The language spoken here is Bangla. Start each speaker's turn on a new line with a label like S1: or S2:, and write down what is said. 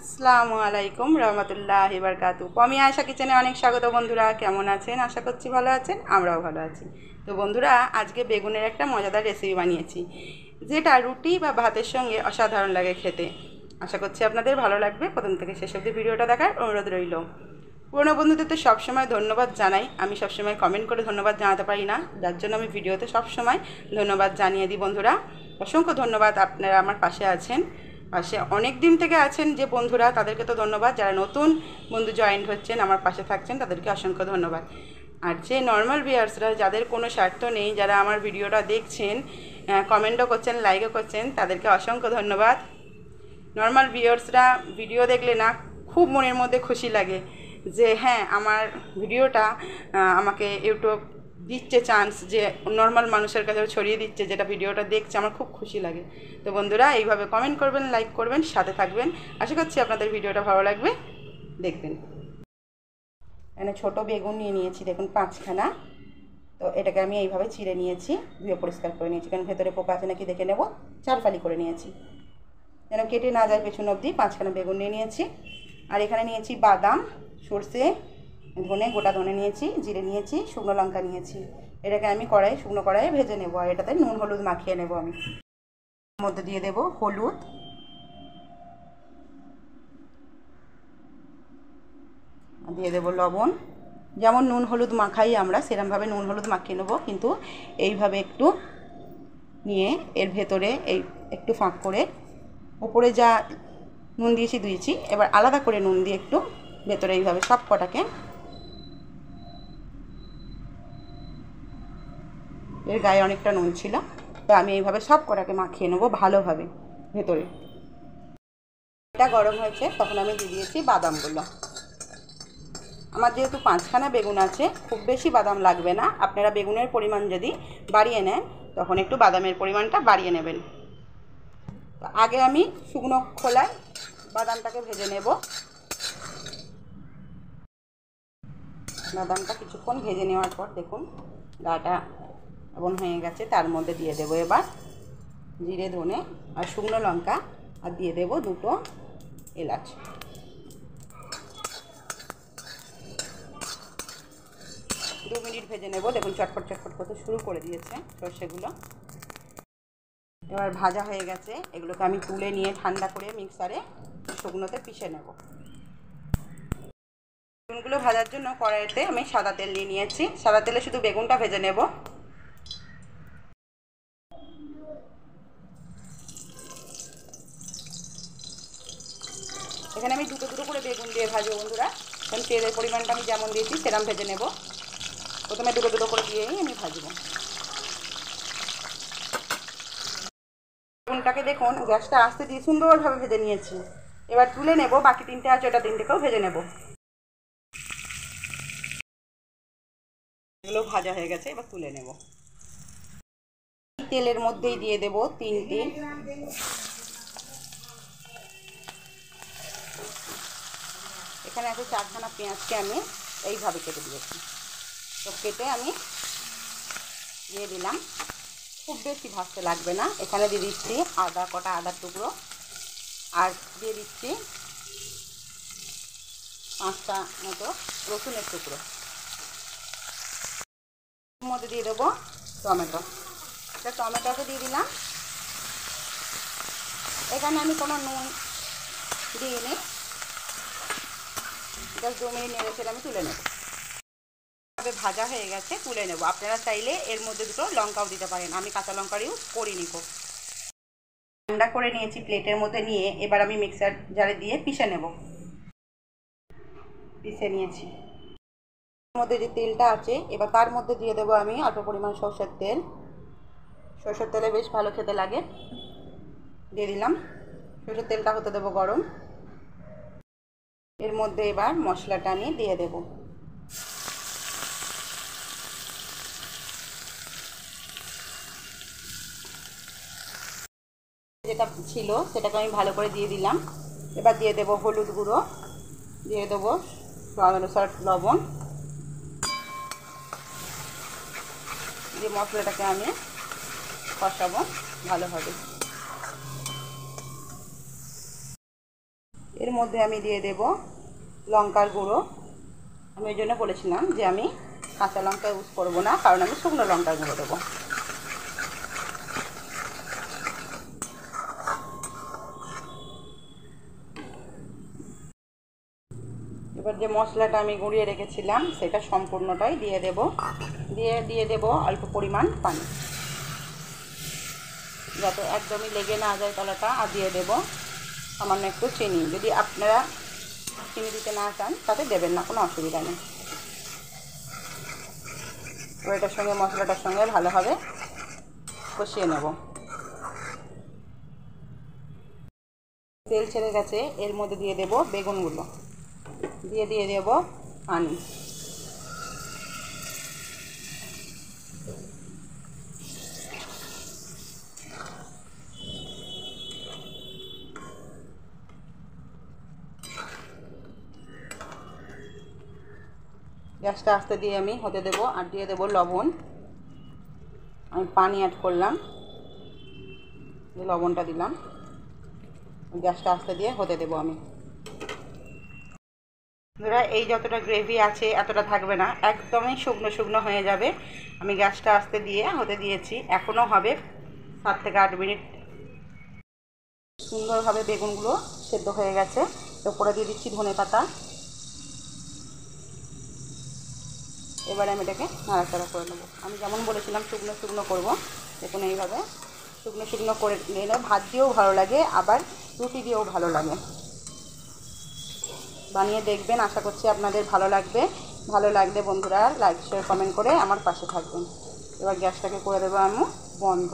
S1: আসসালামু আলাইকুম রহমতুল্লাহি বারকাতু। আমি আয়শা কিচেনে অনেক স্বাগত। বন্ধুরা কেমন আছেন? আশা করছি ভালো আছেন, আমরাও ভালো আছি। তো বন্ধুরা, আজকে বেগুনের একটা মজাদার রেসিপি বানিয়েছি, যেটা রুটি বা ভাতের সঙ্গে অসাধারণ লাগে খেতে। আশা করছি আপনাদের ভালো লাগবে। প্রথম থেকে শেষ অবধি ভিডিওটা দেখার অনুরোধ রইল। পুরনো বন্ধুদের তো সবসময় ধন্যবাদ জানাই। আমি সবসময় কমেন্ট করে ধন্যবাদ জানাতে পারি না, যার জন্য আমি ভিডিওতে সবসময় ধন্যবাদ জানিয়ে দিই। বন্ধুরা, অসংখ্য ধন্যবাদ, আপনারা আমার পাশে আছেন। পাশে অনেক দিন থেকে আছেন যে বন্ধুরা, তাদেরকে তো ধন্যবাদ। যারা নতুন বন্ধু জয়েন্ট হচ্ছেন, আমার পাশে থাকছেন, তাদেরকে অসংখ্য ধন্যবাদ। আর যে নর্মাল ভিউয়ার্সরা, যাদের কোনো স্বার্থ নেই, যারা আমার ভিডিওটা দেখছেন, কমেন্টও করছেন, লাইকও করছেন, তাদেরকে অসংখ্য ধন্যবাদ। নর্মাল ভিউয়ার্সরা ভিডিও দেখলে না খুব মনের মধ্যে খুশি লাগে যে হ্যাঁ, আমার ভিডিওটা আমাকে ইউটিউব দিচ্ছে চান্স, যে নর্মাল মানুষের কাছে ছড়িয়ে দিচ্ছে, যেটা ভিডিওটা দেখছে, আমার খুব খুশি লাগে। তো বন্ধুরা, এইভাবে কমেন্ট করবেন, লাইক করবেন, সাথে থাকবেন। আশা করছি আপনাদের ভিডিওটা ভালো লাগবে, দেখবেন। এখানে ছোটো বেগুন নিয়ে নিয়েছি, দেখুন 5খানা। তো এটাকে আমি এইভাবে চিড়ে নিয়েছি, ধুয়ে পরিষ্কার করে নিয়েছি, কারণ ভেতরে পোকা আছে নাকি দেখে নেব। 4 ফালি করে নিয়েছি, যেন কেটে না যায় পেছন অবধি। 5খানা বেগুন নিয়ে নিয়েছি। আর এখানে নিয়েছি বাদাম, সর্ষে, ধনে, গোটা ধনে নিয়েছি, জিরে নিয়েছি, শুকনো লঙ্কা নিয়েছি। এটাকে আমি শুকনো কড়াইয়ে ভেজে নেব। আর এটাতে নুন হলুদ মাখিয়ে নেব। আমি এর মধ্যে দিয়ে দেব হলুদ, দিয়ে দেব লবণ। যেমন নুন হলুদ মাখাই আমরা, সেরকমভাবে নুন হলুদ মাখিয়ে নেব, কিন্তু এইভাবে একটু নিয়ে এর ভেতরে এই একটু ফাঁক করে, উপরে যা নুন দিয়েছি, এবার আলাদা করে নুন দিয়ে একটু ভেতরে এইভাবে সব কটাকে, এর গায়ে অনেকটা নুন ছিল, তো আমি এইভাবে সব কটাকে মাখিয়ে নেবো ভালোভাবে ভেতরে। এটা গরম হয়েছে, তখন আমি দিয়ে দিয়েছি বাদামগুলো। আমার যেহেতু 5খানা বেগুন আছে, খুব বেশি বাদাম লাগবে না। আপনারা বেগুনের পরিমাণ যদি বাড়িয়ে নেন, তখন একটু বাদামের পরিমাণটা বাড়িয়ে নেবেন। তো আগে আমি শুকনো খোলায় বাদামটাকে ভেজে নেব। বাদামটা কিছুক্ষণ ভেজে নেওয়ার পর দেখুন গাটা এমন হয়ে গেছে। তার মধ্যে দিয়ে দেবো এবার জিরে, ধনে আর শুকনো লঙ্কা, আর দিয়ে দেবো 2টো এলাচ। দু মিনিট ভেজে নেব। দেখুন চটপট চটপট করতে শুরু করে দিয়েছে সর্ষেগুলো। এবার ভাজা হয়ে গেছে, এগুলোকে আমি তুলে নিয়ে ঠান্ডা করে মিক্সারে শুকনোতে পিষে নেব। বেগুনগুলো ভাজার জন্য কড়াইতে আমি সাদা তেল নিয়ে নিয়েছি। সাদা তেলে শুধু বেগুনটা ভেজে নেব। এখানে আমি দুটো দুটো করে বেগুন দিয়ে ভাজবো বন্ধুরা, কারণ তেলের পরিমাণটা আমি যেমন দিয়েছি সেরকম ভেজে নেব। প্রথমে দুটো দুটো করে দিয়েই আমি ভাজবো বেগুনটাকে। দেখুন গ্যাসটা আস্তে দিয়ে সুন্দরভাবে ভেজে নিয়েছি। এবার তুলে নেব। বাকি 3টে আছে, ওটা 3টেকেও ভেজে নেব। এগুলো ভাজা হয়ে গেছে, এবার তুলে নেব। তেলের মধ্যেই দিয়ে দেব 3টে এখানে আছে 4খানা পেঁয়াজকে আমি এইভাবে কেটে দিয়েছি। তো কেটে আমি দিয়ে দিলাম। খুব বেশি ভাজতে লাগবে না। এখানে দিয়ে দিচ্ছি কটা আদার টুকরো, আর দিয়ে দিচ্ছি 5টা মতো রসুনের টুকরো। এর মধ্যে দিয়ে দেবো টমেটো। টমেটোকে দিয়ে দিলাম। এখানে আমি কোনো নুন দিইনি, জাস্ট 2 মিনিট নেড়ে আমি তুলে নেব। ভাজা হয়ে গেছে, তুলে নেব। আপনারা চাইলে এর মধ্যে 2টো লঙ্কাও দিতে পারেন, আমি কাঁচা লঙ্কার ইউজ করিনি। ঠান্ডা করে নিয়েছি প্লেটের মধ্যে নিয়ে, এবার আমি মিক্সার জারে দিয়ে পিষে নেব। পিষে নিয়েছি। এর মধ্যে যে তেলটা আছে, এবার তার মধ্যে দিয়ে দেবো আমি অল্প পরিমাণ সরষের তেল। সরষের তেলে বেশ ভালো খেতে লাগে। দিয়ে দিলাম। সরষের তেলটা হতে দেবো গরম। এর মধ্যে এবার মশলাটা আমি দিয়ে দেব। যেটা ছিল সেটাকে আমি ভালো করে দিয়ে দিলাম। এবার দিয়ে দেব হলুদ গুঁড়ো, দিয়ে দেবো স্বাদ অনুসার লবণ, দিয়ে মশলাটাকে আমি কষাবো ভালোভাবে। এর মধ্যে আমি দিয়ে দেব লঙ্কার গুঁড়ো। আমি ওই জন্য বলেছিলাম যে আমি কাঁচা লঙ্কা ইউজ করবো না, কারণ আমি শুকনো লঙ্কার গুঁড়ো দেবো। এবার যে মশলাটা আমি গুঁড়িয়ে রেখেছিলাম সেটা সম্পূর্ণটাই দিয়ে দেব। দিয়ে দেব অল্প পরিমাণ পানি, যাতে একদমই লেগে না যায় তলাটা। আর দিয়ে দেব সামান্য একটু চিনি। যদি আপনারা চিনি দিতে না চান তাতে দেবেন না, কোনো অসুবিধা নেই। এবার এটার সঙ্গে মশলাটার সঙ্গে ভালোভাবে কষিয়ে নেব। তেল ছেড়ে গেছে, এর মধ্যে দিয়ে দেব বেগুনগুলো, দিয়ে দেব পানি। গ্যাসটা আস্তে দিয়ে আমি হতে দেব। আর দিয়ে দেব লবণ। আমি পানি অ্যাড করলাম, লবণটা দিলাম। গ্যাসটা আস্তে দিয়ে হতে দেব আমি। বন্ধুরা, এই যতটা গ্রেভি আছে এতটা থাকবে না, একদমই শুকনো শুকনো হয়ে যাবে। আমি গ্যাসটা আস্তে দিয়ে হতে দিয়েছি, এখনও হবে 7 থেকে 8 মিনিট। সুন্দরভাবে বেগুনগুলো সেদ্ধ হয়ে গেছে। উপরে দিয়ে দিচ্ছি ধনেপাতা। এবারে আমি এটাকে নাড়াচাড়া করে নেবো। আমি যেমন বলেছিলাম শুকনো শুকনো করবো, দেখুন এইভাবে শুকনো শুকনো করে নিলে ভাত দিয়েও ভালো লাগে, আবার রুটি দিয়েও ভালো লাগে। বানিয়ে দেখবেন, আশা করছি আপনাদের ভালো লাগবে। ভালো লাগলে বন্ধুরা লাইক শেয়ার কমেন্ট করে আমার পাশে থাকবেন। এবার গ্যাসটাকে করে দেবো আমি বন্ধ।